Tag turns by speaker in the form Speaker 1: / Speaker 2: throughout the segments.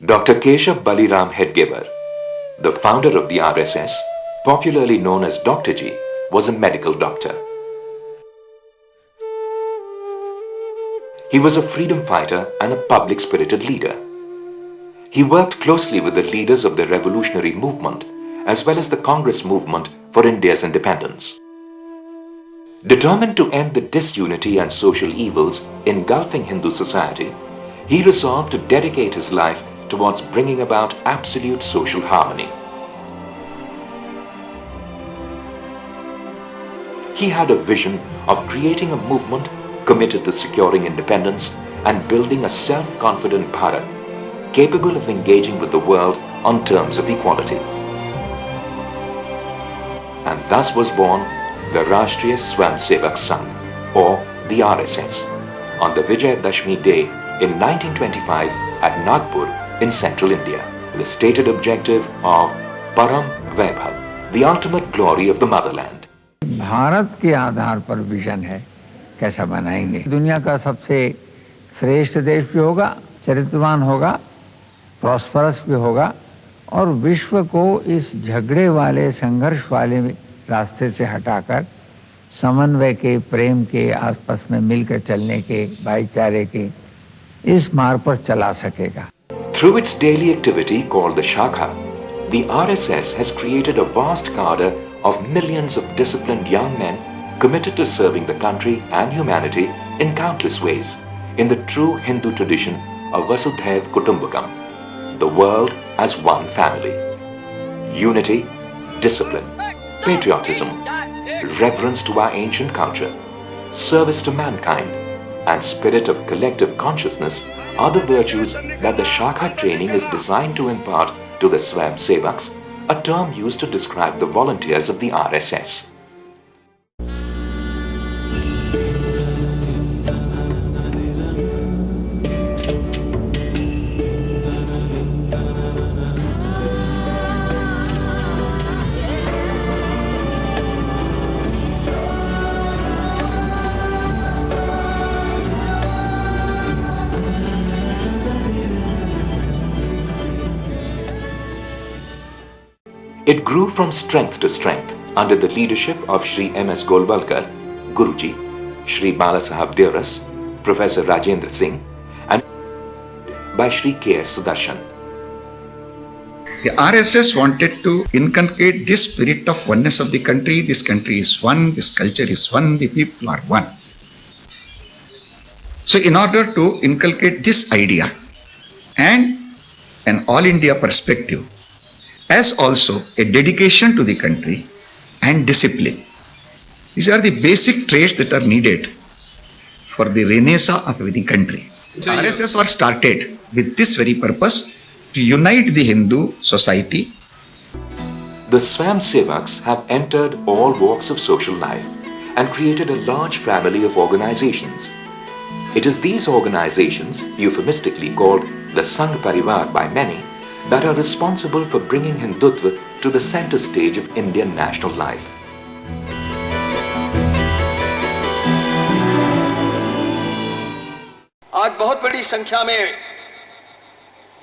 Speaker 1: Dr. Keshav Baliram Hedgevar, the founder of the RSS, popularly known as Dr. G, was a medical doctor. He was a freedom fighter and a public-spirited leader. He worked closely with the leaders of the revolutionary movement as well as the Congress movement for India's independence. Determined to end the disunity and social evils engulfing Hindu society, he resolved to dedicate his life towards bringing about absolute social harmony. He had a vision of creating a movement committed to securing independence and building a self-confident Bharat, capable of engaging with the world on terms of equality. And thus was born the Rashtriya Swayamsevak Sangh, or the RSS, on the Vijayadashmi Day in 1925 at Nagpur in central India. The stated objective of Param Vaibhav, the ultimate glory of the motherland.
Speaker 2: Bharat के आधार पर vision है कैसा बनाएंगे, दुनिया का सबसे श्रेष्ठ देश भी होगा, चरित्रवान होगा, प्रॉस्परस भी होगा और विश्व को इस झगड़े वाले संघर्ष वाले रास्ते से हटाकर समन्वय के, प्रेम के, आपस में मिलकर चलने के, भाईचारे के इस मार्ग पर चला सकेगा।
Speaker 1: Through its daily activity called the Shakha, the RSS has created a vast cadre of millions of disciplined young men committed to serving the country and humanity in countless ways, in the true Hindu tradition of Vasudhaiv Kutumbakam, the world as one family. Unity, discipline, patriotism, reverence to our ancient culture, service to mankind, and spirit of collective consciousness are the virtues that the Shakha training is designed to impart to the Swayam Sevaks, a term used to describe the volunteers of the RSS. It grew from strength to strength under the leadership of Shri M.S. Golwalkar, Guruji, Shri Balasaheb Deoras, Professor Rajendra Singh, and by Shri K.S. Sudarshan.
Speaker 3: The RSS wanted to inculcate this spirit of oneness of the country. This country is one, this culture is one, the people are one. So in order to inculcate this idea and an all India perspective, as also a dedication to the country and discipline. These are the basic traits that are needed for the renaissance of the country. RSS was started with this very purpose, to unite the Hindu society.
Speaker 1: The Swayam Sevaks have entered all walks of social life and created a large family of organizations. It is these organizations, euphemistically called the Sangh Parivar by many, that are responsible for bringing Hindutva to the center stage of Indian national life.
Speaker 4: आज बहुत बड़ी संख्या में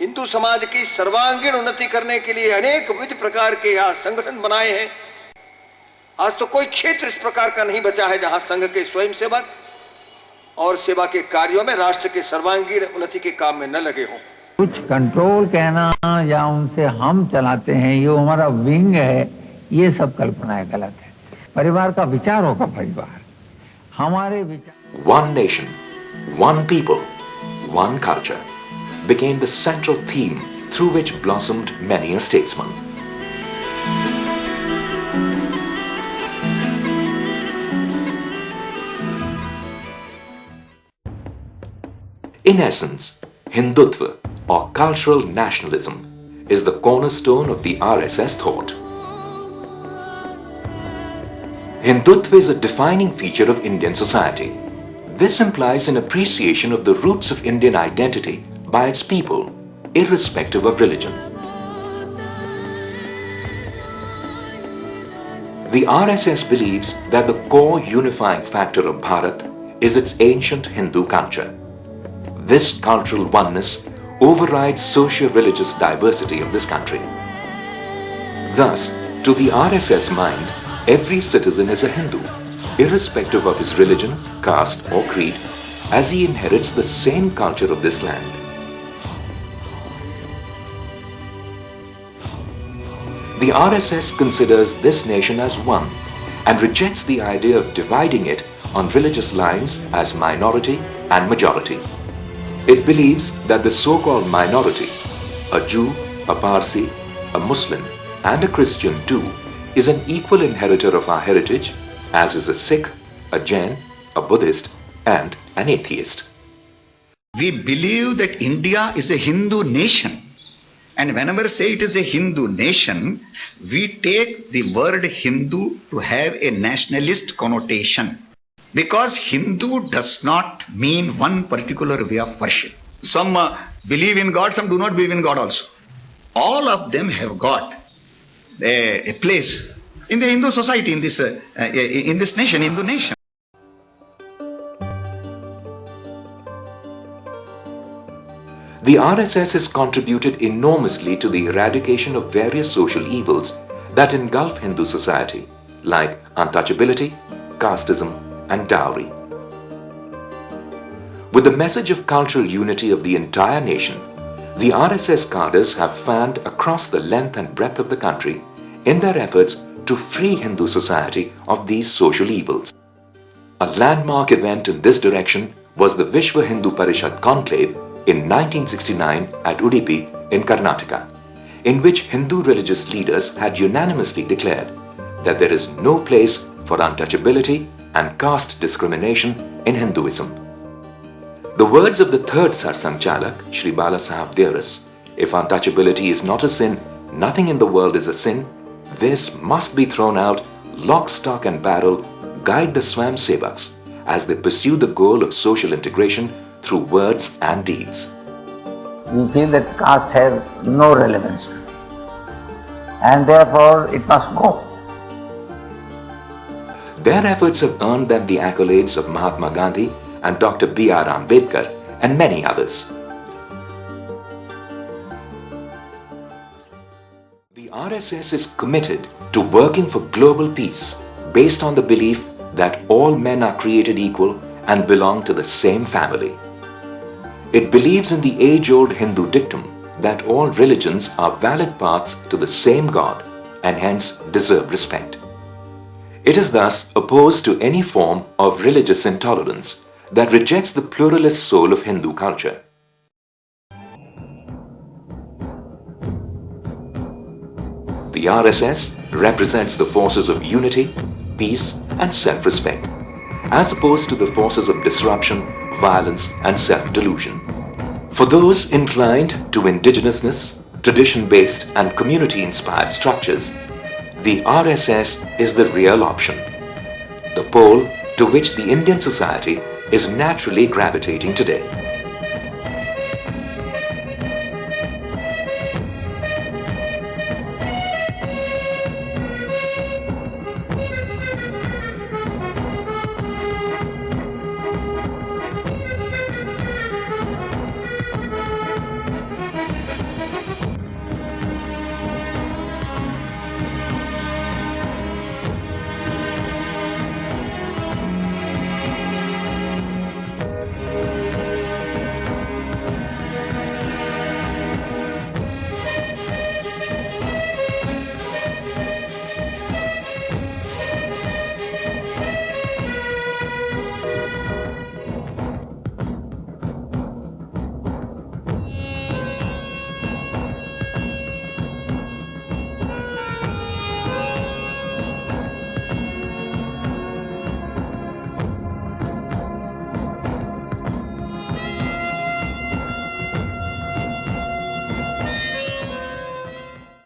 Speaker 4: हिंदू समाज की सर्वांगीण उन्नति करने के लिए अनेक विविध प्रकार के यहाँ संगठन बनाए हैं। आज तो कोई क्षेत्र इस प्रकार का नहीं बचा है जहां संघ के स्वयंसेवक और सेवा के कार्यों में राष्ट्र के सर्वांगीण उन्नति के काम में न लगे हों।
Speaker 2: कुछ कंट्रोल कहना या उनसे हम चलाते हैं, ये हमारा विंग है, ये सब कल्पनाएं गलत है। परिवार का विचार होगा परिवार, हमारे विचार।
Speaker 1: One nation, one people, one culture became the central theme through which blossomed many a statesman. In essence, Hindutva, or cultural nationalism, is the cornerstone of the RSS thought. Hindutva is a defining feature of Indian society. This implies an appreciation of the roots of Indian identity by its people, irrespective of religion. The RSS believes that the core unifying factor of Bharat is its ancient Hindu culture. This cultural oneness overrides socio-religious diversity of this country. Thus, to the RSS mind, every citizen is a Hindu, irrespective of his religion, caste or creed, as he inherits the same culture of this land. The RSS considers this nation as one and rejects the idea of dividing it on religious lines as minority and majority. It believes that the so-called minority, a Jew, a Parsi, a Muslim and a Christian too, is an equal inheritor of our heritage, as is a Sikh, a Jain, a Buddhist and an atheist.
Speaker 3: We believe that India is a Hindu nation. And whenever say it is a Hindu nation, we take the word Hindu to have a nationalist connotation. Because Hindu does not mean one particular way of worship. Some believe in God, some do not believe in God also. All of them have got a place in the Hindu society, in this nation, Hindu nation.
Speaker 1: The RSS has contributed enormously to the eradication of various social evils that engulf Hindu society, like untouchability, casteism, and dowry. With the message of cultural unity of the entire nation, the RSS cadres have fanned across the length and breadth of the country in their efforts to free Hindu society of these social evils. A landmark event in this direction was the Vishwa Hindu Parishad Conclave in 1969 at Udupi in Karnataka, in which Hindu religious leaders had unanimously declared that there is no place for untouchability and caste discrimination in Hinduism. The words of the third Sarsang Chalak, Shri Bala Sahab Deoras, "If untouchability is not a sin, nothing in the world is a sin. This must be thrown out, lock, stock and barrel, guide the Swam Sevaks as they pursue the goal of social integration through words and deeds."
Speaker 2: We feel that caste has no relevance and therefore it must go.
Speaker 1: Their efforts have earned them the accolades of Mahatma Gandhi and Dr. B.R. Ambedkar and many others. The RSS is committed to working for global peace based on the belief that all men are created equal and belong to the same family. It believes in the age-old Hindu dictum that all religions are valid paths to the same God and hence deserve respect. It is thus opposed to any form of religious intolerance that rejects the pluralist soul of Hindu culture. The RSS represents the forces of unity, peace and self-respect, as opposed to the forces of disruption, violence and self-delusion. For those inclined to indigenousness, tradition-based and community-inspired structures, the RSS is the real option, the pole to which the Indian society is naturally gravitating today.